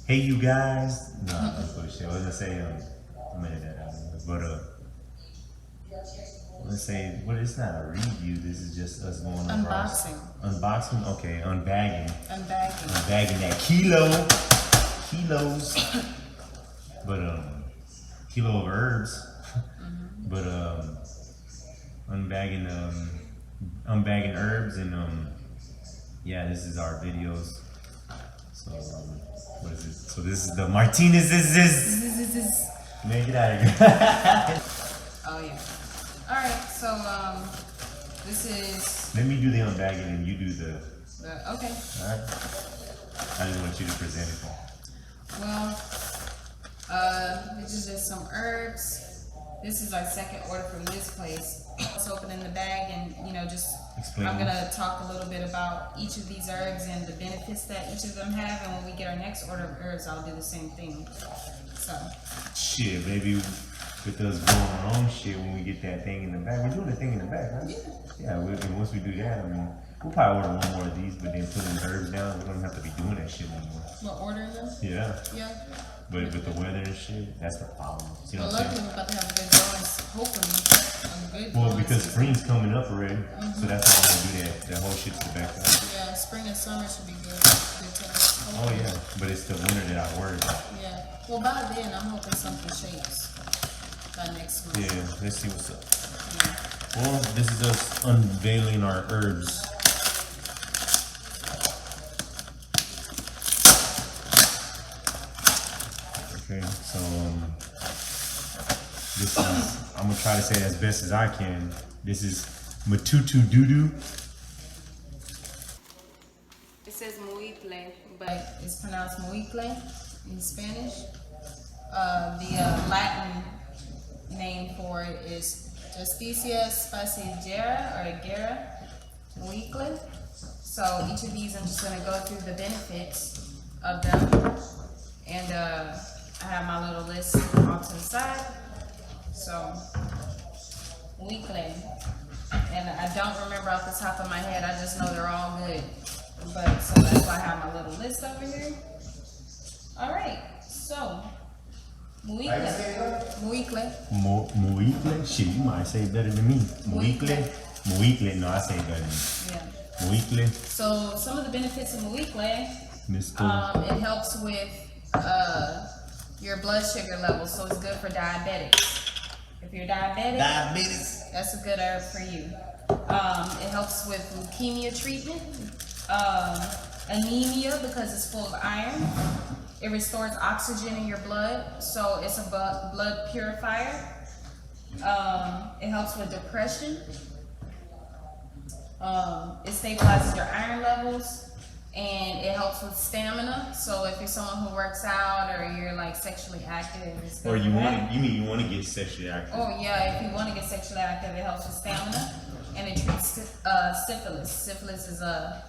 Hey, you guys. No, that's bullshit. I was gonna say, I made that out. But, let's say, well, it's not a review. This is just us going over Unboxing. Unboxing? Okay, unbagging. Unbagging. Unbagging that kilos. But, kilo of herbs. But, unbagging herbs and, yeah, this is our videos. So, what is it? So this is the Martinez Man, get out of here. Oh yeah. Alright, so this is Let me do the unbagging and you do the, okay. alright? I just want you to present it. Well, this is just some herbs. This is our second order from this place. Let's open in the bag and just Explain. I'm gonna talk a little bit about each of these herbs and the benefits that each of them have, and when we get our next order of herbs, I'll do the same thing. So Shit, baby, with us doing our own shit when we get that thing in the bag. We're doing the thing in the bag, right? Yeah, and once we do that, I mean, we'll probably order one more of these, but then putting the herbs down, we don't have to be doing that shit anymore. we're ordering them. Yeah, Yeah. but with the weather and shit, that's the problem. See Well, what I'm luckily saying? we're about to have a good growing, hopefully a good Well, growing because season. spring's coming up already, so that's why I want to do that whole shit to the back. Yeah, spring and summer should be good. Good times. Oh yeah, but it's the winter that I worry about. Yeah. Well, by then, I'm hoping something shakes by next month. Yeah, let's see what's up. Yeah. Well, this is us unveiling our herbs. Okay, so this is, I'm gonna try to say it as best as I can. This is Matutu Dudu. It says muicle, but it's pronounced muicle in Spanish. The Latin name for it is Justicia Spacigera or Gera muicle. So each of these, I'm just gonna go through the benefits of them, and I have my little list off to the side. So muicle, and I don't remember off the top of my head. I just know they're all good. But so that's why I have my little list over here. All right, so muicle. Muicle? Shit, you might say it better than me. Muicle? Muicle, no, I say it better than you. Yeah. Muicle, So some of the benefits of muicle, Mr. it helps with your blood sugar levels, so it's good for diabetics. If you're diabetic, Diabetes. that's a good herb for you. It helps with leukemia treatment, anemia because it's full of iron. It restores oxygen in your blood, so it's a blood purifier. It helps with depression. It stabilizes your iron levels, and it helps with stamina. So if you're someone who works out or you're like sexually active, it's good Or for you that. want to, you mean you want to get sexually active? Oh yeah, if you want to get sexually active, it helps with stamina, and it treats syphilis. Syphilis is a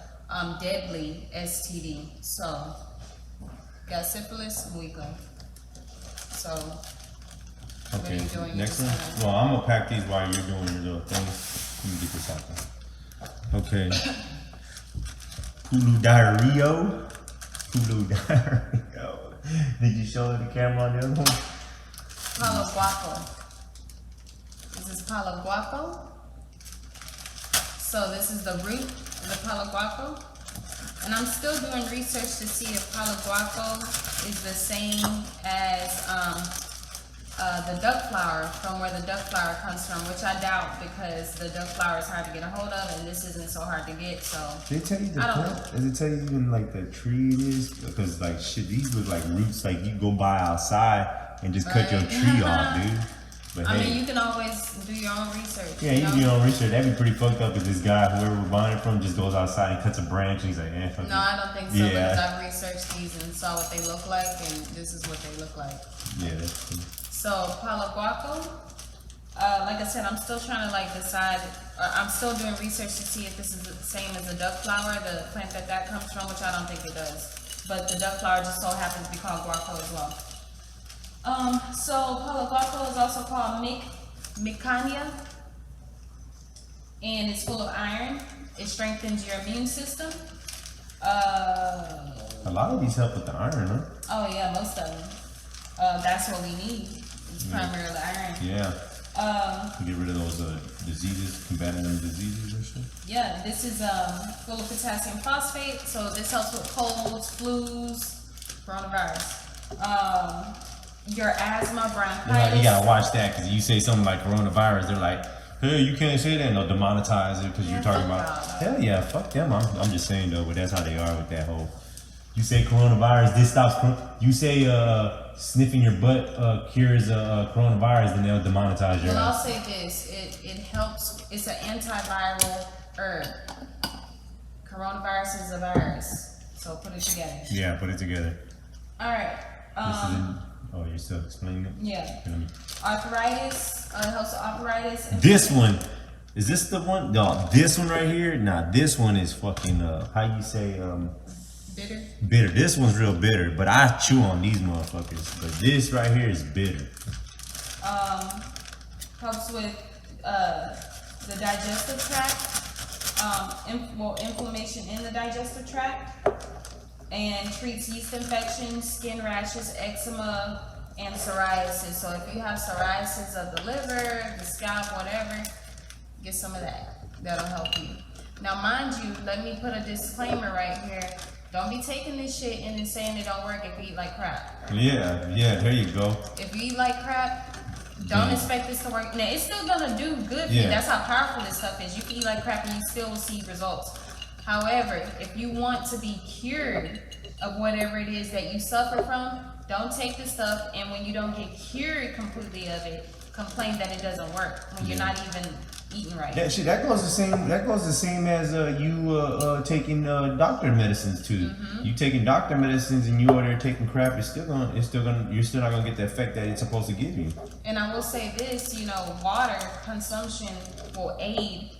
deadly STD. So, got syphilis, muicle. So, what are Okay, you doing? next You're one. just Well, I'm gonna pack these while you're doing your little thing. Let me get this out there. Okay. Hulu Diario. Hulu Diario. Did you show the camera on the other one? Palo Guapo. This is Palo Guapo. So this is the root of the Palo Guapo. And I'm still doing research to see if Palo Guapo is the same as the duck flower, from where the duck flower comes from, which I doubt because the duck flower is hard to get a hold of and this isn't so hard to get, so. Did it tell you the I don't plant? Does it tell you even like the tree it is? Because like shit, these look like roots. Like you go by outside and just cut your Right. tree off, dude. But I hey, mean, you can always do your own research. yeah, you do your own research. That'd be pretty fucked up if this guy, whoever we're buying it from, just goes outside and cuts a branch and he's like, eh, fuck No, it. I don't think so Yeah. because I've researched these and saw what they look like, and this is what they look like. Yeah, that's true. So Palo Guapo, like I said, I'm still trying to like decide. I'm still doing research to see if this is the same as the duck flower, the plant that comes from, which I don't think it does. But the duck flower just so happens to be called guaco as well. So Palo Guapo is also called Micania, and it's full of iron. It strengthens your immune system. A lot of these help with the iron, huh? Oh yeah, most of them. That's what we need. It's primarily iron. Yeah. Get rid of those diseases, combating them diseases and shit. Yeah, this is full of potassium phosphate, so this helps with colds, flus, coronavirus. Your asthma, bronchitis. You gotta watch that because you say something like coronavirus, they're like, hey, you can't say that, and they'll demonetize it because you're talking about. Hell yeah, fuck them. I'm just saying though, but that's how they are with that whole. You say coronavirus, this stops. You say sniffing your butt cures coronavirus, then they'll demonetize your. Well, I'll say this: it helps. It's an antiviral herb. Coronavirus is a virus, so put it together. Yeah, put it together. All right. Oh, you're still explaining it? Yeah. Arthritis. It helps with arthritis. This one. Is this the one? No, this one right here. Nah, this one is fucking. How you say? Bitter. Bitter. This one's real bitter, but I chew on these motherfuckers. But this right here is bitter. Helps with the digestive tract. Inflammation in the digestive tract, and treats yeast infections, skin rashes, eczema, and psoriasis. So if you have psoriasis of the liver, the scalp, whatever, get some of that. That'll help you. Now, mind you, let me put a disclaimer right here. Don't be taking this shit and then saying it don't work if you eat like crap. Yeah, there you go. If you eat like crap, don't expect this to work. Now, it's still gonna do good for you. That's how powerful this stuff is. You can eat like crap and you still will see results. However, if you want to be cured of whatever it is that you suffer from, don't take this stuff, and when you don't get cured completely of it, complain that it doesn't work when you're not even eating right. That shit, that goes the same as you taking doctor medicines too. You taking doctor medicines and you over there taking crap, you're still not gonna get the effect that it's supposed to give you. And I will say this, water consumption will aid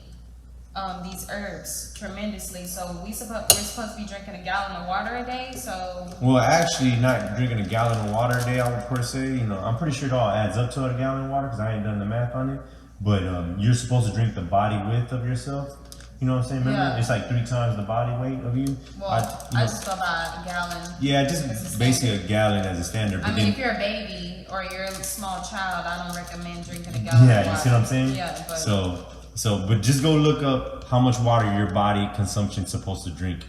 these herbs tremendously. So we're supposed to be drinking a gallon of water a day. So well, actually, not drinking a gallon of water a day, I would per se. I'm pretty sure it all adds up to a gallon of water because I ain't done the math on it. But you're supposed to drink the body width of yourself. You know what I'm saying? Remember, it's like 3 times the body weight of you. Well, I just go by a gallon. Yeah, just basically a gallon as a standard. But if you're a baby or you're a small child, I don't recommend drinking a gallon of water. Yeah, you see what I'm saying? Yeah, but but just go look up how much water your body consumption is supposed to drink.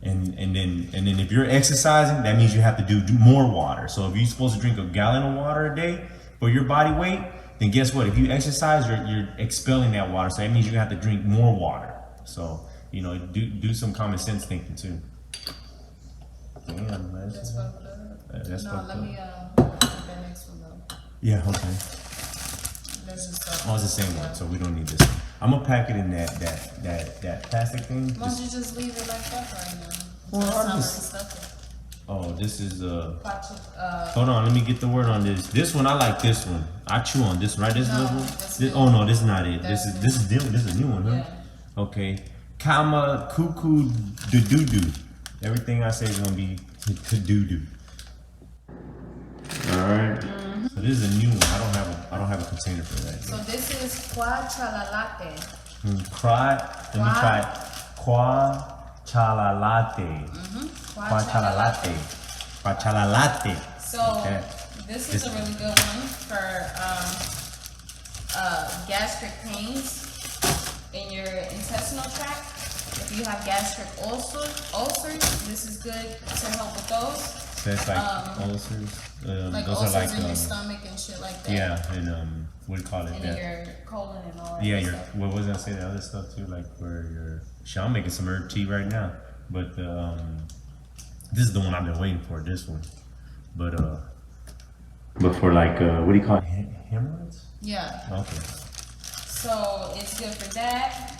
And then if you're exercising, that means you have to do more water. So if you're supposed to drink a gallon of water a day for your body weight, then guess what? If you exercise, you're expelling that water. So that means you have to drink more water. So, do some common sense thinking too. Damn, that's fucked up. That's fucked up. Let me put that next one though. Yeah, okay. Oh, it's the same one, so we don't need this one. I'm gonna pack it in that plastic thing. Why don't you just leave it like that right now? Well, I'm just. Stuff it. Oh, this is hold on, let me get the word on this. This one, I like this one. I chew on this, right? This little one. Oh no, this is not it. This is different. This is a new one, huh? Yeah. Okay. Kama cuckoo doo doo. Everything I say is gonna be doo doo. All right. So this is a new one. I don't have a container for that. So this is Kwa Chalalate. Let me try it. Kwa Chalalate. Kwa Chalalate. Kwa Chalalate. So this is a really good one for gastric pains in your intestinal tract. If you have gastric ulcers, this is good to help with those. So it's like ulcers. Like those ulcers are like in your stomach and shit like that. Yeah, and what do you call it? And in your colon and all that. Yeah, stuff. what was I saying? The other stuff too, like where your. Shit, I'm making some herb tea right now, but this is the one I've been waiting for. This one, but for like what do you call it? Hemorrhoids? Yeah. Okay. So it's good for that.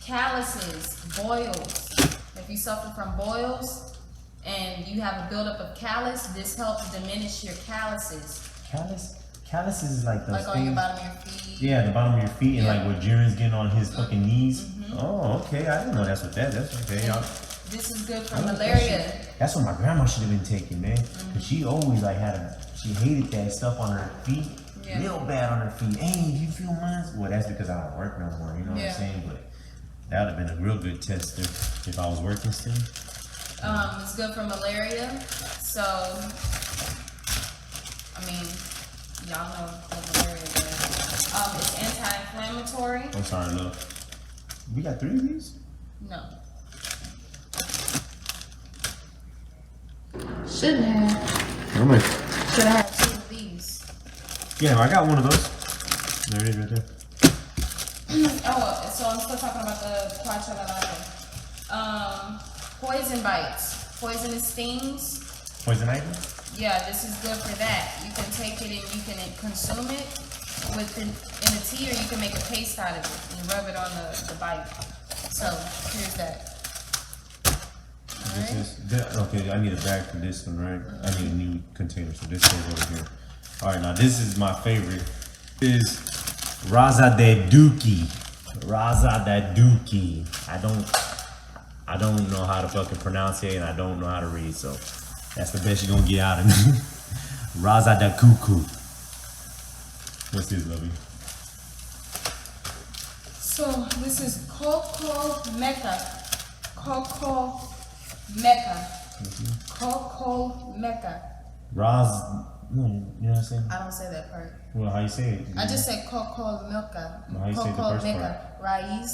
Calluses, boils. If you suffer from boils and you have a buildup of callus, this helps diminish your calluses. Calluses is like those like on your bottom of your feet. Yeah, the bottom of your feet, and like where Jiren's getting on his fucking knees. Oh, okay. I didn't know that's what that's okay. This is good for malaria. That's what my grandma should have been taking, man. Cause she always like she hated that stuff on her feet. Yeah. Real bad on her feet. Hey, you feel mine? Well, that's because I don't work no more. You know what I'm saying? But that would have been a real good tester if I was working still. It's good for malaria. So, I mean, y'all know what malaria does. It's anti-inflammatory. I'm sorry, look. We got 3 of these? No. Shouldn't have. How much? Should have had 2 of these. Yeah, I got one of those. There it is right there. Oh, so I'm still talking about the Coachella latte. Poison bites, poisonous stings. Poison ivy? Yeah, this is good for that. You can take it and you can consume it in a tea, or you can make a paste out of it and rub it on the bite. So here's that. Okay, I need a bag for this one, right? I need a new container, so this goes over here. All right, now this is my favorite. This is Raza de Duki. Raza de Duki. I don't know how to fucking pronounce it, and I don't know how to read, so that's the best you're gonna get out of me. Raza de Cuckoo. What's this, lovey? So this is Coco Mecca. Coco Mecca. Coco Mecca. No, you know what I'm saying? I don't say that part. Well, how you say it? I just said Coco Mecca. How you say the Coco first Mecca. Raíz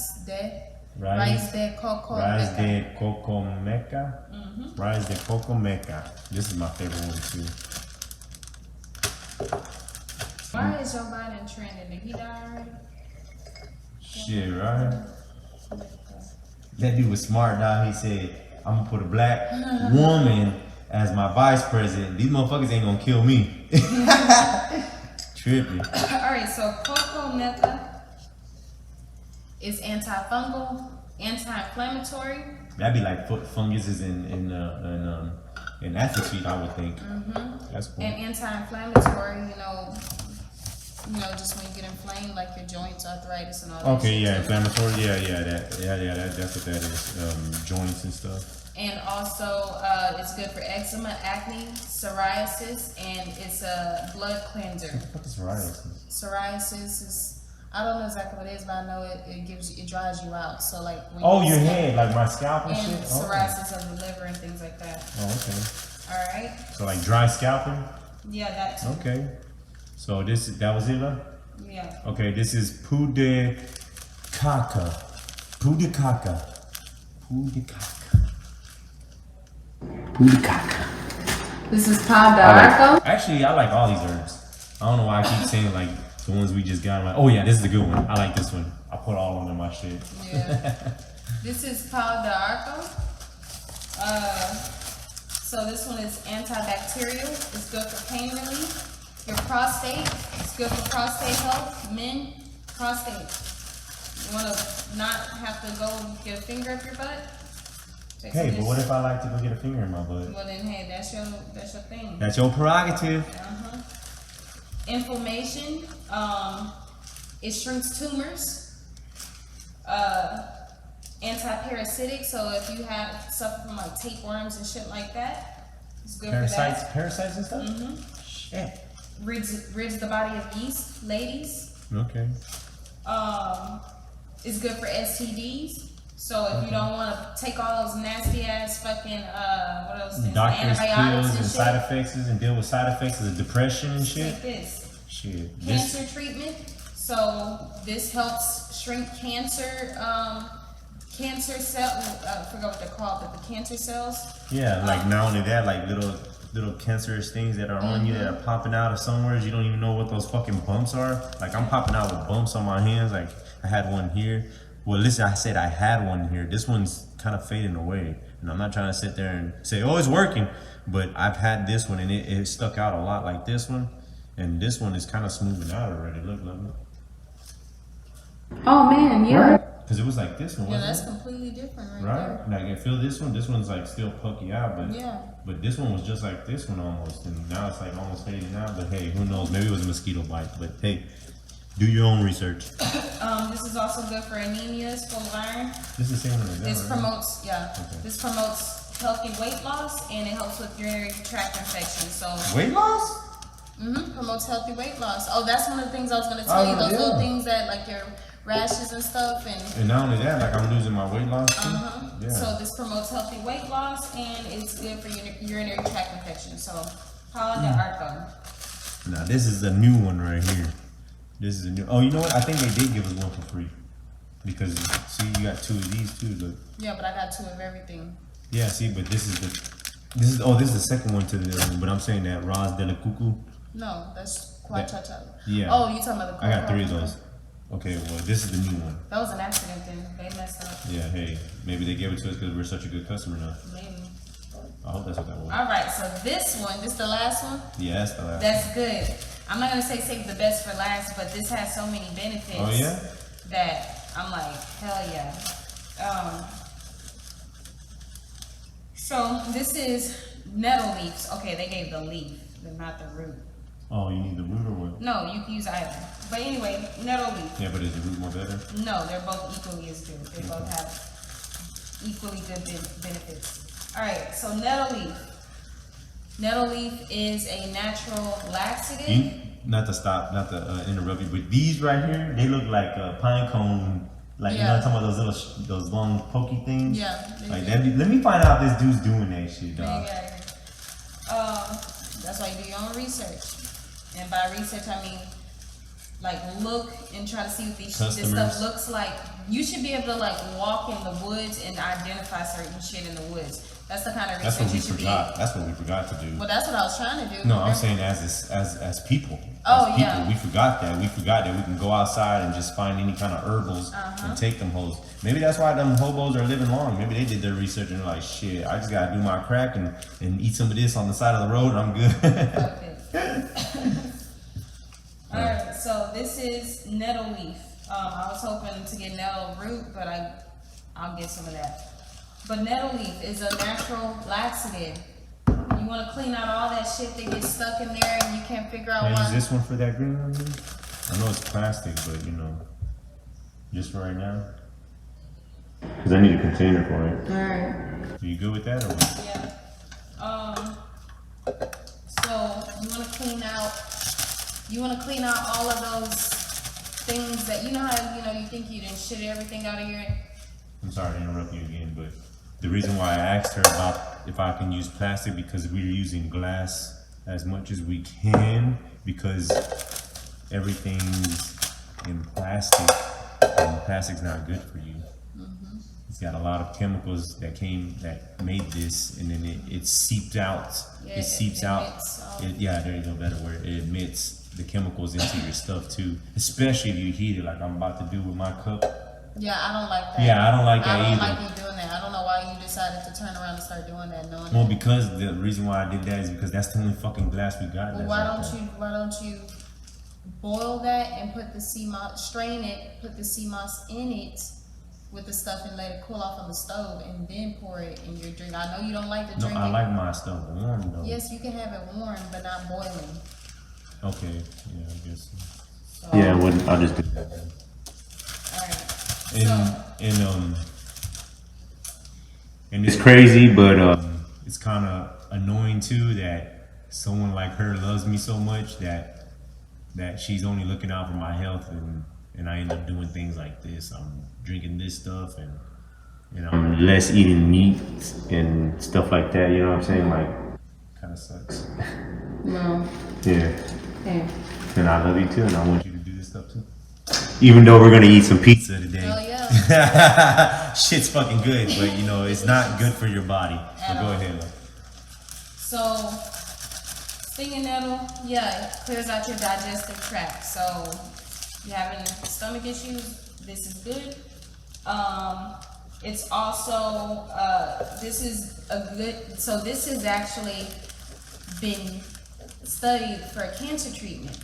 Raíz de Coco Rise Mecca. de Coco Mecca. Rise de Coco Mecca. This is my favorite one too. Why is Joe Biden trending? Did he die already? Shit, right? That dude was smart, dog. He said, I'm gonna put a black woman as my vice president. These motherfuckers ain't gonna kill me. Trippy. Alright, so Coco Mecca is antifungal, anti-inflammatory. That'd be like foot funguses in athlete feet, I would think. That's cool. And anti-inflammatory, just when you get inflamed, like your joints, arthritis, and all that. Okay, shit yeah, too. inflammatory. That's what that is. Joints and stuff. And also, it's good for eczema, acne, psoriasis, and it's a blood cleanser. What is psoriasis? Psoriasis is, I don't know exactly what it is, but I know it dries you out. So like when Oh, you your skin- head, like my scalp and, and shit. psoriasis of the liver and things like that. Oh, okay. All right. So like dry scalping. Yeah, that too. Okay. So that was it, love? Yeah. Okay, this is Pou de Caca. Pou de Caca. Pou de Caca. Pou de Caca. This is Pau de Arco. Actually, I like all these herbs. I don't know why I keep saying like the ones we just got. Like, oh yeah, this is a good one. I like this one. I put all of them in my shit. Yeah. This is Pau de Arco. So this one is antibacterial. It's good for pain relief. Your prostate. It's good for prostate health. Men, prostate. You want to not have to go get a finger up your butt? Take Hey, some but what this- if I like to go get a finger in my butt? Well then, hey, that's your thing. That's your prerogative. Inflammation. It shrinks tumors. Anti-parasitic. So if you suffer from like tapeworms and shit like that, it's good for that. Parasites and stuff? Shit. Rids the body of yeast, ladies. Okay. It's good for STDs. So if you don't want to take all those nasty ass fucking what else? Things? Doctors, Antibiotics pills, and shit. side effects and deal with side effects of depression and shit. Take this. Shit. Cancer treatment. So this helps shrink cancer. Cancer cell. I forgot what they're called, but the cancer cells. Yeah, like not only that, like little cancerous things that are on you that are popping out of somewhere. You don't even know what those fucking bumps are. Like I'm popping out with bumps on my hands. Like I had one here. Well, listen, I said I had one here. This one's kind of fading away. And I'm not trying to sit there and say, oh, it's working. But I've had this one and it stuck out a lot like this one. And this one is kind of smoothing out already. Look. Oh man, yeah. Because it was like this one, Yeah, wasn't that's it? completely different right Right? Like I feel this one's like still pucky out, but Yeah. but this one was just like this one almost, and now it's like almost fading out. But hey, who knows? Maybe it was a mosquito bite. But hey, do your own research. This is also good for anemia. It's full of iron. This is the same one as that, This right? promotes, Okay. This promotes healthy weight loss and it helps with urinary tract infections. So, Weight loss? promotes healthy weight loss. Oh, that's one of the things I was going to tell you. Those little things that like your rashes and stuff, And not only that, like I'm losing my weight loss too. Yeah. So this promotes healthy weight loss and it's good for urinary tract infection. So Paula de Arco. Now this is a new one right here. This is a new. Oh, you know what? I think they did give us one for free because see, you got 2 of these too. Look. Yeah, but I got 2 of everything. Yeah, see, but this is the second one to the. But I'm saying that Ras de la Cuckoo. No, that's Quachata. Yeah. Oh, you talking about the? I got 3 of those. Okay, well, this is the new one. That was an accident then. They messed up. Yeah, hey, maybe they gave it to us because we're such a good customer now. Maybe. I hope that's what that was. All right, so this one, this the last one. Yeah, that's the last. That's good. I'm not gonna say save the best for last, but this has so many benefits. Oh yeah. That I'm like, hell yeah. So this is nettle leaves. Okay, they gave the leaf, but not the root. Oh, you need the root or what? No, you can use either. But anyway, nettle leaf. Yeah, but is the root more better? No, they're both equally as good. They both have equally good benefits. All right, so nettle leaf. Nettle leaf is a natural laxative. Not to interrupt you, but these right here, they look like a pine cone. Like, you know, I'm talking about those long pokey things. Yeah. Like that. Let me find out if this dude's doing that shit, dog. That's why you do your own research. And by research, I mean, like, look and try to see what this stuff looks like. You should be able to, like, walk in the woods and identify certain shit in the woods. That's the kind of research you should be. That's what we forgot to do. Well, that's what I was trying to do. No, I'm saying as people. Oh, as people, yeah. We forgot that. We forgot that we can go outside and just find any kind of herbals and take them hoes. Maybe that's why them hobos are living long. Maybe they did their research and they're like, shit, I just gotta do my crack and eat some of this on the side of the road and I'm good. Alright, so this is nettle leaf. I was hoping to get nettle root, but I'll get some of that. But nettle leaf is a natural laxative. You want to clean out all that shit that gets stuck in there and you can't figure out Can I why. use this one for that green one? I know it's plastic, but you know, just for right now. Because I need a container for it. Alright. Are you good with that or what? Yeah. So you want to clean out all of those things that, you know how, you think you didn't shit everything out of your. I'm sorry to interrupt you again, but the reason why I asked her about if I can use plastic because we're using glass as much as we can because everything's in plastic and plastic's not good for you. It's got a lot of chemicals that made this, and then it seeped out. Yeah, it seeps out. Yeah, there you go, better word. It emits the chemicals into your stuff too, especially if you heat it like I'm about to do with my cup. Yeah, I don't like that. Yeah, I don't like that either. I don't like you doing that. I don't know why you decided to turn around and start doing that. Well, because the reason why I did that is because that's the only fucking glass we got. Well, why don't you boil that and put the sea moss, strain it, put the sea moss in it with the stuff and let it cool off on the stove and then pour it in your drink. I know you don't like to drink it. No, I like my stuff warm though. Yes, you can have it warm, but not boiling. Okay, yeah, I guess. So, Yeah, I'll just do that then. Alright. And it's crazy, but it's kind of annoying too that someone like her loves me so much that she's only looking out for my health and I end up doing things like this. I'm drinking this stuff and I'm less eating meat and stuff like that. You know what I'm saying? Like, kind of sucks. No. Yeah. Okay. And I love you too, and I want you to do this stuff too. Even though we're gonna eat some pizza today. Oh yeah. Shit's fucking good, but it's not good for your body. So go ahead. So, stinging nettle, yeah, it clears out your digestive tract. So, if you're having stomach issues, this is good. It's also, this has actually been studied for cancer treatment.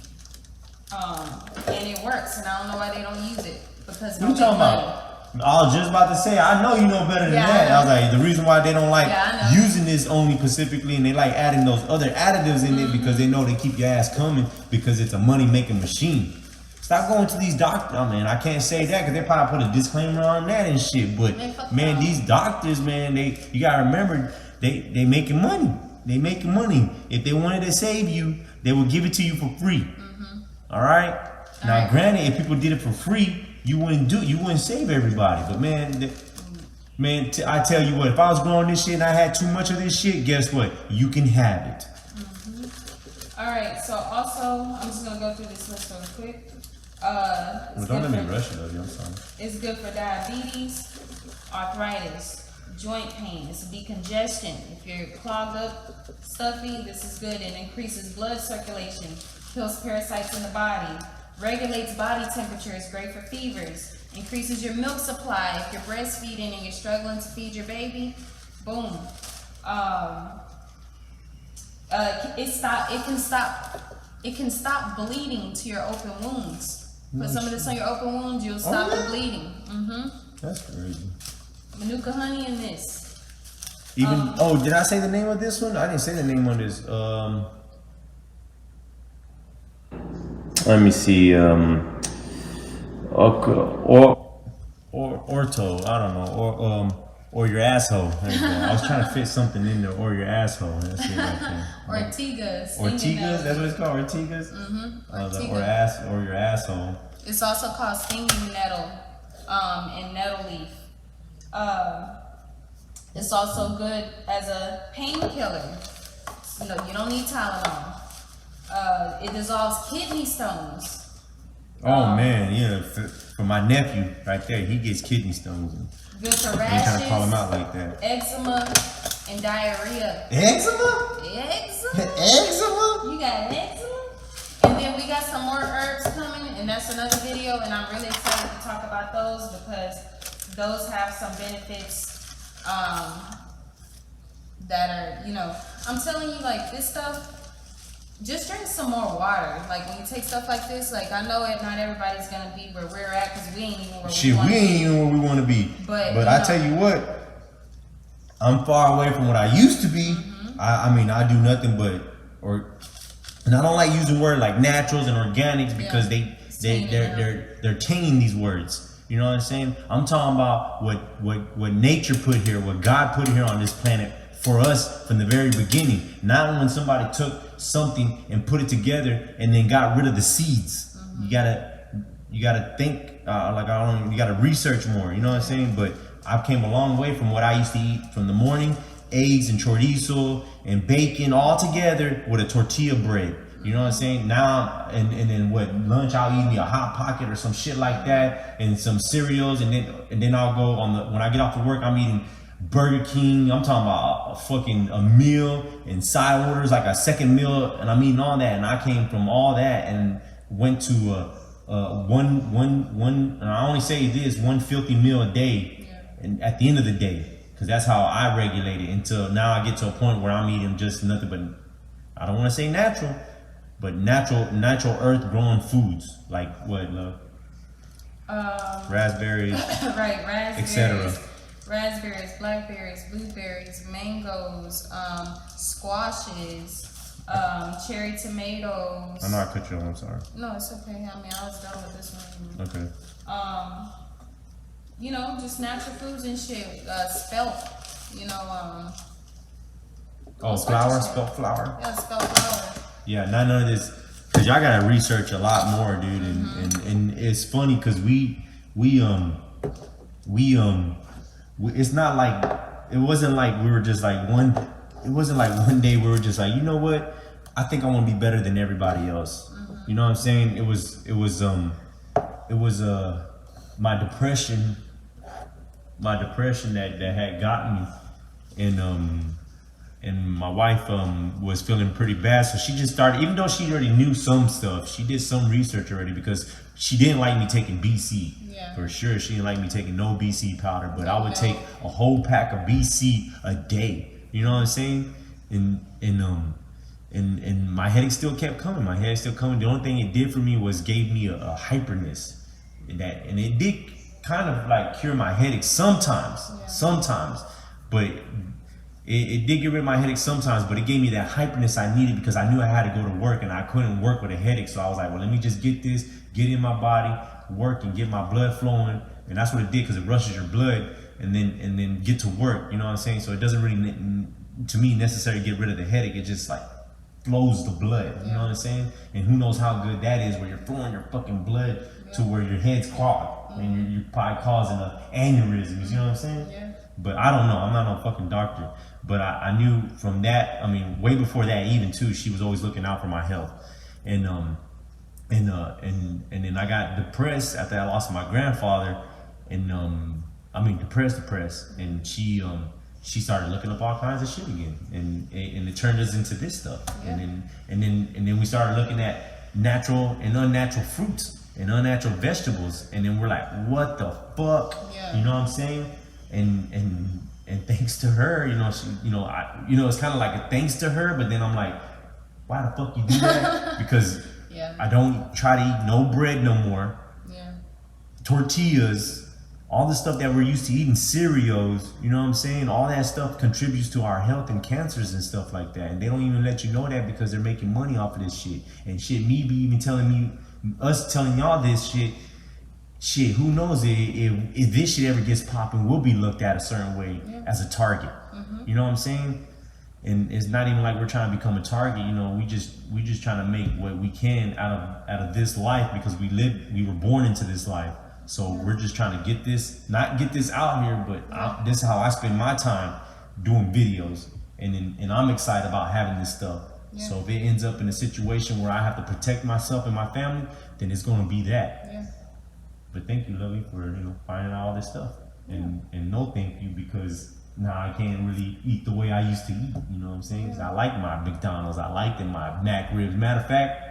And it works, and I don't know why they don't use it, because What you talking about? I was just about to say, I know you know better than that. I was like, the reason why they don't like using this only specifically, and they like adding those other additives in it because they know they keep your ass coming because it's a money-making machine. Stop going to these doctors. Oh, man, I can't say that because they probably put a disclaimer on that and shit. But man, these doctors, man, you gotta remember, they making money. They making money. If they wanted to save you, they would give it to you for free. All right. Now, granted, if people did it for free, you wouldn't save everybody. But man, I tell you what, if I was growing this shit and I had too much of this shit, guess what? You can have it. All right. So also, I'm just gonna go through this list real quick. Well, don't let me rush it, I'm sorry. It's good for diabetes, arthritis, joint pain. It's decongestion. If you're clogged up, stuffy, this is good. It increases blood circulation, kills parasites in the body, regulates body temperature. It's great for fevers. Increases your milk supply. If you're breastfeeding and you're struggling to feed your baby, boom. It can stop bleeding to your open wounds. Put some of this on your open wounds, you'll stop the bleeding. That's crazy. Manuka honey in this. Even did I say the name of this one? I didn't say the name on this. Let me see. Orto. I don't know. Or your asshole. There you go. I was trying to fit something in there. Or your asshole. That's it right there. Ortigas. Ortigas. That's what it's called. Ortigas. Or your asshole. It's also called stinging nettle, and nettle leaf. It's also good as a painkiller. You don't need Tylenol. It dissolves kidney stones. Oh man, yeah. For my nephew right there, he gets kidney stones. Good for I ain't trying to call him rashes, out like that. eczema, and diarrhea. Eczema? Eczema? You got eczema? And then we got some more herbs coming, and that's another video, and I'm really excited to talk about those because those have some benefits that are, I'm telling you, like, this stuff, just drink some more water. Like, when you take stuff like this, like, I know not everybody's gonna be where we're at because we ain't even where we want to be. We ain't even where we want to be. But I tell you what, I'm far away from what I used to be. I mean, I do nothing but, and I don't like using words like naturals and organics because they're tainting these words. You know what I'm saying? I'm talking about what nature put here, what God put here on this planet for us from the very beginning. Not when somebody took something and put it together and then got rid of the seeds. You gotta think you gotta research more. You know what I'm saying? But I came a long way from what I used to eat from the morning, eggs and chorizo and bacon all together with a tortilla bread. You know what I'm saying? Now, and then lunch, I'll eat me a Hot Pocket or some shit like that and some cereals. And then I'll go when I get off of work, I'm eating Burger King. I'm talking about a meal and side orders, like a second meal. And I'm eating all that. And I came from all that and went to one, and I only say this, one filthy meal a day. And at the end of the day, because that's how I regulate it until now I get to a point where I'm eating just nothing but, I don't want to say natural, but natural earth growing foods like what, love? Raspberries, right, raspberries, etc. Raspberries, blackberries, blueberries, mangoes, squashes, cherry tomatoes. I know I cut you off, I'm sorry. No, it's okay. I mean, I was done with this one. Okay. Just natural foods and shit. Spelt, flour, spelt flour. Yeah, spelt flour. Yeah, none of this, cause y'all gotta research a lot more, dude. And it's funny cause we it's not like, it wasn't like we were just like it wasn't like one day we were just like, you know what? I think I want to be better than everybody else. You know what I'm saying? It was my depression that had gotten me, and my wife was feeling pretty bad, so she just started, even though she already knew some stuff, she did some research already because she didn't like me taking BC. For sure, she didn't like me taking no BC powder, but I would take a whole pack of BC a day. You know what I'm saying? And my headache still kept coming. My headache still coming. The only thing it did for me was gave me a hyperness, and it did kind of like cure my headache sometimes, but it did get rid of my headache sometimes, but it gave me that hyperness I needed because I knew I had to go to work and I couldn't work with a headache. So I was like, well, let me just get in my body, work and get my blood flowing. And that's what it did, because it rushes your blood and then get to work. You know what I'm saying? So it doesn't really, to me, necessarily get rid of the headache. It just like flows the blood. You know what I'm saying? And who knows how good that is, where you're flowing your fucking blood to where your head's clogged. and you're probably causing an aneurysm. You see what I'm saying? Yeah. But I don't know. I'm not no fucking doctor. But I knew from that. I mean, way before that, even too, she was always looking out for my health, and then I got depressed after I lost my grandfather, and I mean depressed, and she started looking up all kinds of shit again, and it turned us into this stuff, Yeah. and then we started looking at natural and unnatural fruits and unnatural vegetables, and then we're like, what the fuck, Yeah. you know what I'm saying? And thanks to her, she, it's kind of like a thanks to her, but then I'm like, why the fuck you do that? Because Yeah. I don't try to eat no bread no more. Yeah. Tortillas, all the stuff that we're used to eating, cereals, you know what I'm saying? All that stuff contributes to our health and cancers and stuff like that. And they don't even let you know that because they're making money off of this shit. And shit, us telling y'all this shit, who knows if this shit ever gets popping, we'll be looked at a certain way as a target. You know what I'm saying? And it's not even like we're trying to become a target, we just trying to make what we can out of this life, because we were born into this life. So we're just trying to not get this out here, but this is how I spend my time doing videos. And I'm excited about having this stuff. Yeah. So if it ends up in a situation where I have to protect myself and my family, then it's gonna be that. Yeah. But thank you, Lovey, for finding out all this stuff. And no thank you, because now I can't really eat the way I used to eat. You know what I'm saying? 'Cause I like my McDonald's. I like my Mac ribs. Matter of fact,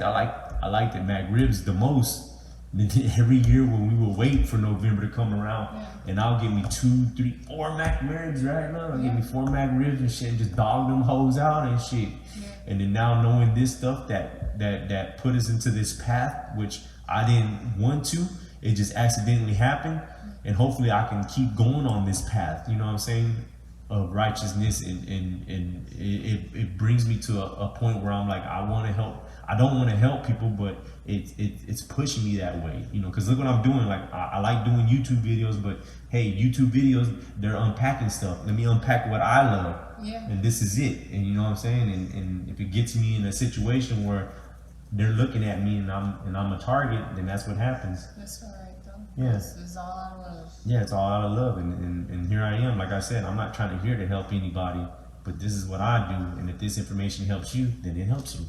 I like the Mac ribs the most. Every year when we will wait for November to come around, and I'll give me 2, 3, 4 Mac ribs right now. I'll give me 4 Mac ribs and shit, and just dog them hoes out and shit. And then now knowing this stuff that put us into this path, which I didn't want to, it just accidentally happened. And hopefully I can keep going on this path, you know what I'm saying, of righteousness, and it brings me to a point where I'm like, I want to help. I don't want to help people, but it's pushing me that way, because look what I'm doing. Like I like doing YouTube videos, but hey, YouTube videos, they're unpacking stuff. Let me unpack what I love, and this is it. And you know what I'm saying. And if it gets me in a situation where they're looking at me and I'm a target, then that's what happens. That's all right, though. Yeah. It's all out of love. Yeah, it's all out of love, and here I am. Like I said, I'm not trying to here to help anybody, but this is what I do, and if this information helps you, then it helps you.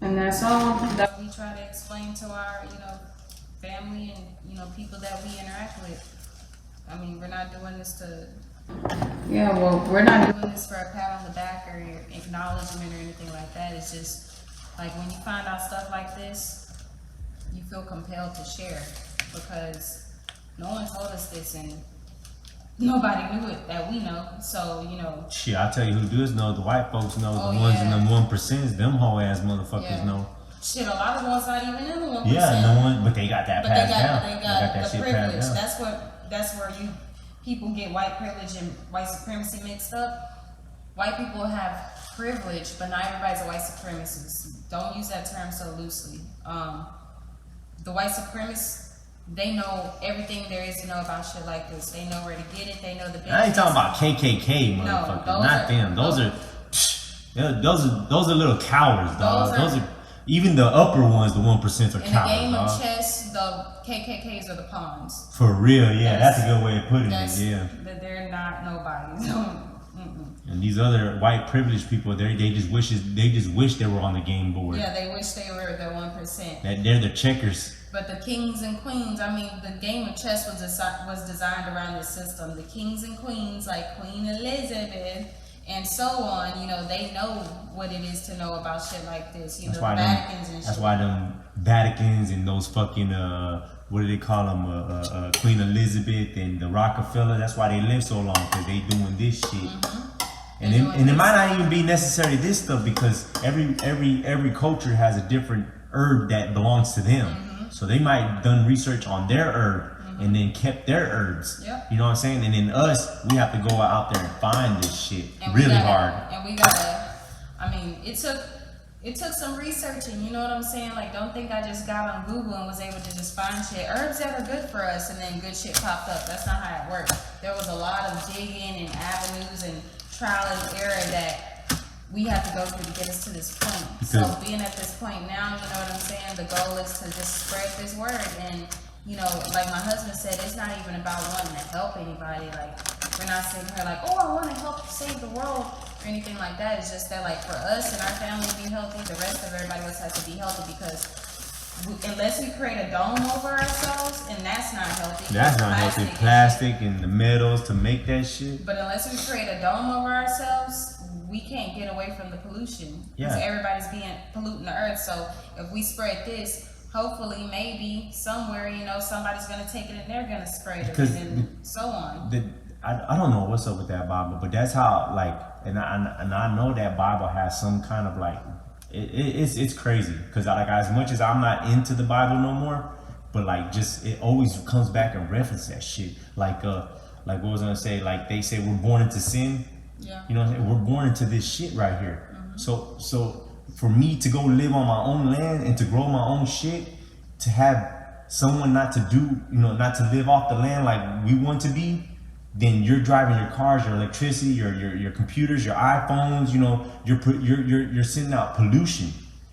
And that's all that we try to explain to our, family and, people that we interact with. I mean, we're not doing this to... Yeah, well, we're not doing this for a pat on the back or acknowledgement or anything like that. It's just, like, when you find out stuff like this, you feel compelled to share, because no one told us this, and nobody knew it that we know. So, Shit, I tell you who does know. The white folks know. Oh, the ones in yeah. them 1%, them whole ass motherfuckers know. Shit, a lot of the ones not even in the 1%. Yeah, no one, but they got that But passed they down. got that the shit privilege. passed down. That's where people get white privilege and white supremacy mixed up. White people have privilege, but not everybody's a white supremacist. Don't use that term so loosely. The white supremacists, they know everything there is to know about shit like this. They know where to get it. They know the business. I ain't talking about KKK, motherfuckers. Not them. Those are little cowards, dog. Those are even the upper ones. The 1% are cowards. In the game of dog. chess, the KKKs are the pawns. For real, yeah. That's a good way of putting it. Yeah. They're not nobody. And these other white privileged people, they just wish they were on the game board. Yeah, they wish they were the 1%. That they're the checkers. But the kings and queens, I mean, the game of chess was designed around this system. The kings and queens, like Queen Elizabeth and so on, they know what it is to know about shit like this. The Vaticans and shit. That's why them Vaticans and those fucking what do they call them? Queen Elizabeth and the Rockefeller. That's why they live so long, because they doing this shit. And it might not even be necessarily this stuff, because every culture has a different herb that belongs to them. So they might have done research on their herb and then kept their herbs. Yep. You know what I'm saying? And then us, we have to go out there and find this shit and really hard. And we gotta, I mean, it took some researching, you know what I'm saying? Like, don't think I just got on Google and was able to just find shit. Herbs that are good for us, and then good shit popped up. That's not how it works. There was a lot of digging and avenues and trial and error that we have to go through to get us to this point. So being at this point now, you know what I'm saying? The goal is to just spread this word. And, you know, like my husband said, it's not even about wanting to help anybody. Like, we're not sitting here like, oh, I want to help save the world or anything like that. It's just that, like, for us and our family to be healthy, the rest of everybody else has to be healthy, because unless we create a dome over ourselves, and that's not healthy. That's not healthy. Plastic and the metals to make that shit. But unless we create a dome over ourselves, we can't get away from the pollution. Because everybody's polluting the earth. So if we spread this, hopefully, maybe somewhere, you know, somebody's gonna take it and they're gonna spread it, and so on. I don't know what's up with that Bible, but that's how, like, and I know that Bible has some kind of like, it's crazy, because like, as much as I'm not into the Bible no more, but like, just it always comes back and reference that shit. Like what was I gonna say? Like, they say we're born into sin. Yeah. You know what I'm saying? We're born into this shit right here. So for me to go live on my own land and to grow my own shit, to have someone not to do, you know, not to live off the land like we want to be, then you're driving your cars, your electricity, your computers, your iPhones, you know, you're sending out pollution.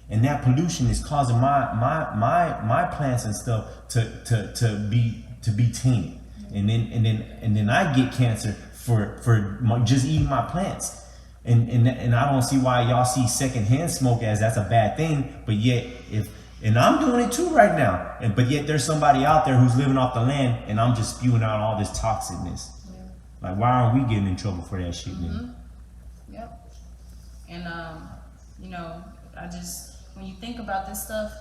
And that pollution is causing my plants and stuff to be tainted. And then I get cancer for just eating my plants. And I don't see why y'all see secondhand smoke as that's a bad thing, but yet and I'm doing it too right now, but yet there's somebody out there who's living off the land, and I'm just spewing out all this toxicness. Like, why aren't we getting in trouble for that shit, man? Yep. And you know, when you think about this stuff,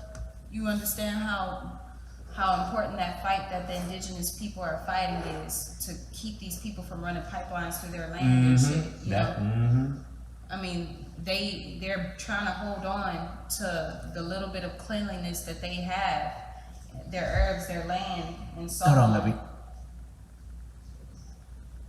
you understand how important that fight that the indigenous people are fighting is, to keep these people from running pipelines through their land and shit. You know? I mean, they're trying to hold on to the little bit of cleanliness that they have, their herbs, their land, and so on.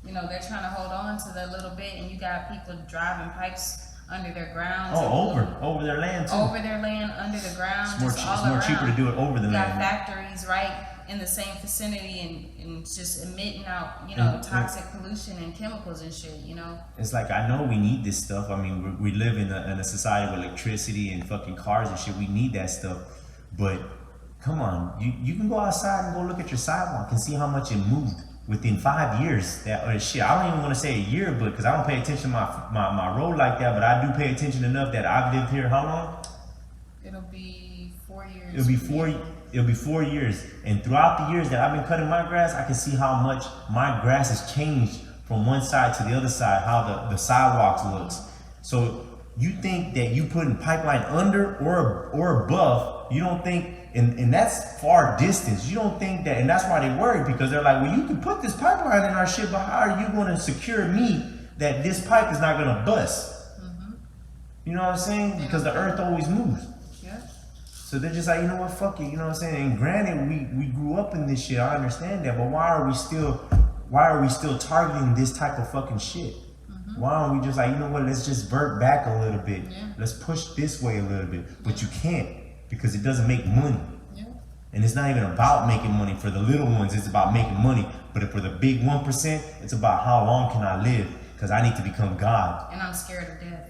You know, they're trying to hold on to that little bit, and you got people driving pipes under their ground. Over their land too. Over their land, under the ground. It's more cheaper to do it over the land. You got factories right in the same vicinity and just emitting out, you know, toxic pollution and chemicals and shit, you know? It's like, I know we need this stuff. I mean, we live in a society with electricity and fucking cars and shit. We need that stuff. But come on, you can go outside and go look at your sidewalk and see how much it moved within 5 years. I don't even want to say a year, but because I don't pay attention to my road like that, but I do pay attention enough that I've lived here how long? It'll be 4 years. It'll be 4 years. And throughout the years that I've been cutting my grass, I can see how much my grass has changed from one side to the other side, how the sidewalks looks. So you think that you putting pipeline under or above, you don't think, and that's far distance. You don't think that, and that's why they worry, because they're like, well, you can put this pipeline in our shit, but how are you going to secure me that this pipe is not going to bust? You know what I'm saying? Because the earth always moves. Yeah. So they're just like, you know what, fuck it, you know what I'm saying? And granted, we grew up in this shit, I understand that, but why are we still targeting this type of fucking shit? Why aren't we just like, you know what, let's just vert back a little bit. Let's push this way a little bit. But you can't, because it doesn't make money. And it's not even about making money. For the little ones, it's about making money. But for the big 1%, it's about how long can I live? Because I need to become God. And I'm scared of death.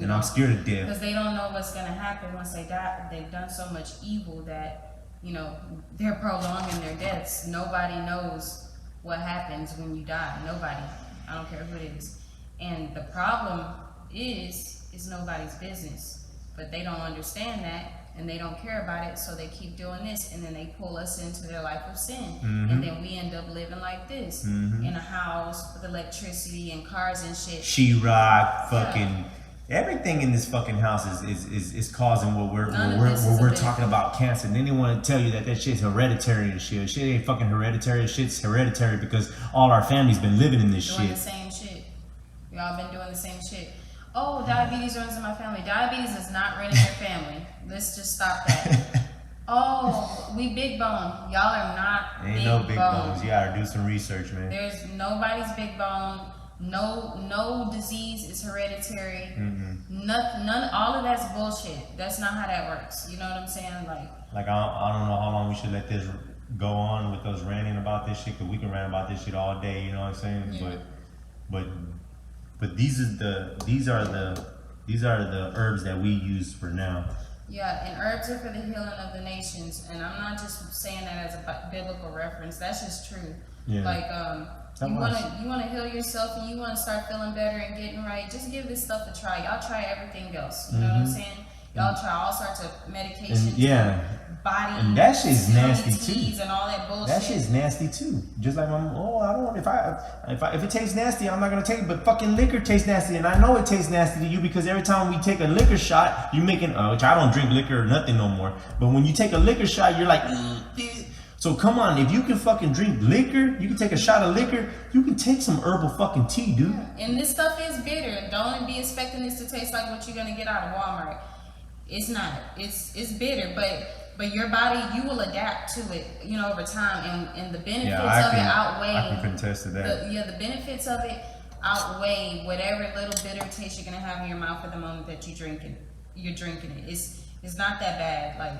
I'm scared of death. Because they don't know what's going to happen once they die. They've done so much evil that, you know, they're prolonging their deaths. Nobody knows what happens when you die. Nobody. I don't care who it is. And the problem is, it's nobody's business. But they don't understand that, and they don't care about it, so they keep doing this, and then they pull us into their life of sin. And then we end up living like this, in a house with electricity and cars and shit. Sheetrock, fucking everything in this fucking house is causing what we're talking about, cancer. And then they want to tell you that shit's hereditary and shit. Shit ain't fucking hereditary. Shit's hereditary because all our family's been living in this doing the same shit. We all been doing the same shit. Oh, diabetes runs in my family. Diabetes is not running your family. Let's just stop that. Oh, we big bone. Y'all are not Ain't no big bones. You gotta do some research, man. There's nobody's big bone. No disease is hereditary. None. All of that's bullshit. That's not how that works. You know what I'm saying? Like I don't know how long we should let this go on with us ranting about this shit, because we can rant about this shit all day. You know what I'm saying? Yeah. But these are the These are the herbs that we use for now. Yeah, and herbs are for the healing of the nations. And I'm not just saying that as a biblical reference. That's just true. Yeah. Like, you wanna heal yourself and you wanna start feeling better and getting right. Just give this stuff a try. Y'all try everything else. You know what I'm saying? Y'all try all sorts of medications. And yeah. Body And that shit's nasty teas too. And all that bullshit. That shit's nasty too. Just like I don't want if it tastes nasty, I'm not gonna take it. But fucking liquor tastes nasty, and I know it tastes nasty to you because every time we take a liquor shot, you're making which I don't drink liquor or nothing no more. But when you take a liquor shot, you're like, so come on, if you can fucking drink liquor, you can take a shot of liquor, you can take some herbal fucking tea, dude. Yeah. And this stuff is bitter. Don't be expecting this to taste like what you're gonna get out of Walmart. It's not. It's bitter, but your body, you will adapt to it, you know, over time, and the benefits of it outweigh. I can contest to that. The benefits of it outweigh whatever little bitter taste you're gonna have in your mouth at the moment that you're drinking it. It's not that bad. Like,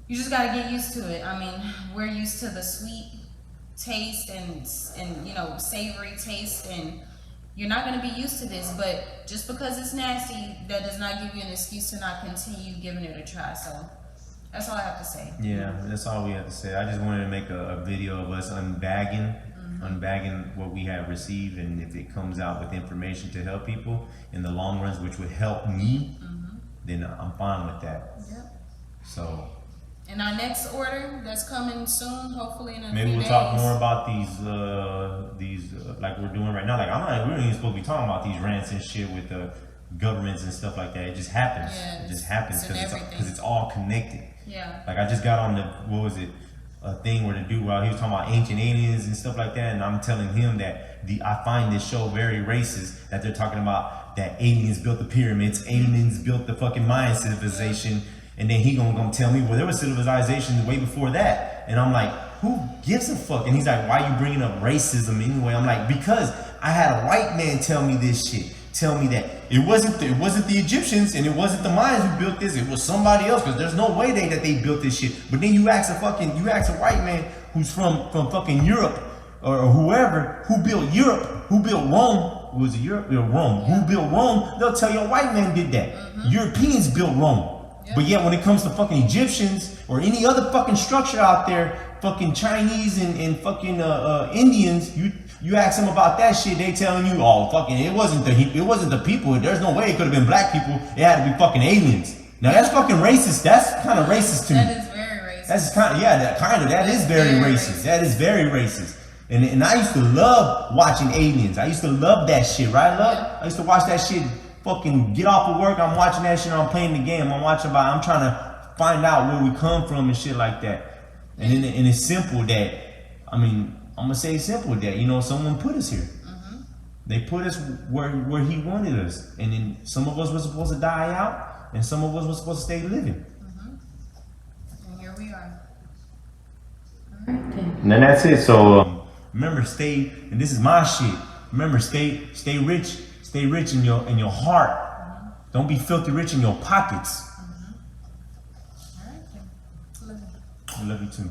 you just gotta get used to it. I mean, we're used to the sweet taste and you know, savory taste, and you're not going to be used to this, but just because it's nasty, that does not give you an excuse to not continue giving it a try. So that's all I have to say. Yeah, that's all we have to say. I just wanted to make a video of us unbagging what we have received, and if it comes out with information to help people in the long runs, which would help me, then I'm fine with that. Yep. So. And our next order that's coming soon, hopefully in a Maybe few we'll days. talk more about these like we're doing right now. Like we don't even supposed to be talking about these rants and shit with the governments and stuff like that. It just happens. Yeah, it just happens because it's all connected. Yeah. Like I just got on a thing where the dude, while he was talking about ancient aliens and stuff like that, and I'm telling him that I find this show very racist. That they're talking about that aliens built the pyramids, aliens built the fucking Mayan civilization. And then he gonna tell me, well, there was civilization way before that. And I'm like, who gives a fuck? And he's like, why are you bringing up racism anyway? I'm like, because I had a white man tell me this shit. Tell me that it wasn't the Egyptians and it wasn't the Mayans who built this. It was somebody else, because there's no way that they built this shit. But then you ask a white man who's from fucking Europe or whoever, who built Europe, who built Rome. Was it Europe or Rome? Yeah. Who built Rome? They'll tell you a white man did that. Europeans built Rome. But yet when it comes to fucking Egyptians or any other fucking structure out there, fucking Chinese and fucking Indians, you ask them about that shit, they telling you, oh fucking it wasn't the people. There's no way it could have been black people. It had to be fucking aliens. Now that's fucking racist. That's kind of racist to me. That is very racist. That's kind of that is very racist. That is very racist. And I used to love watching Aliens. I used to love that shit, right, love? Yeah. I used to watch that shit. Fucking get off of work, I'm watching that shit, I'm playing the game, I'm trying to find out where we come from and shit like that. And it's simple that, I mean, I'm gonna say it's simple that, you know, someone put us here. They put us where he wanted us. And then some of us were supposed to die out, and some of us were supposed to stay living. And here we are. And then that's it. So remember, and this is my shit. Remember, stay rich. Stay rich in your heart. Don't be filthy rich in your pockets. All right, then. I love you too.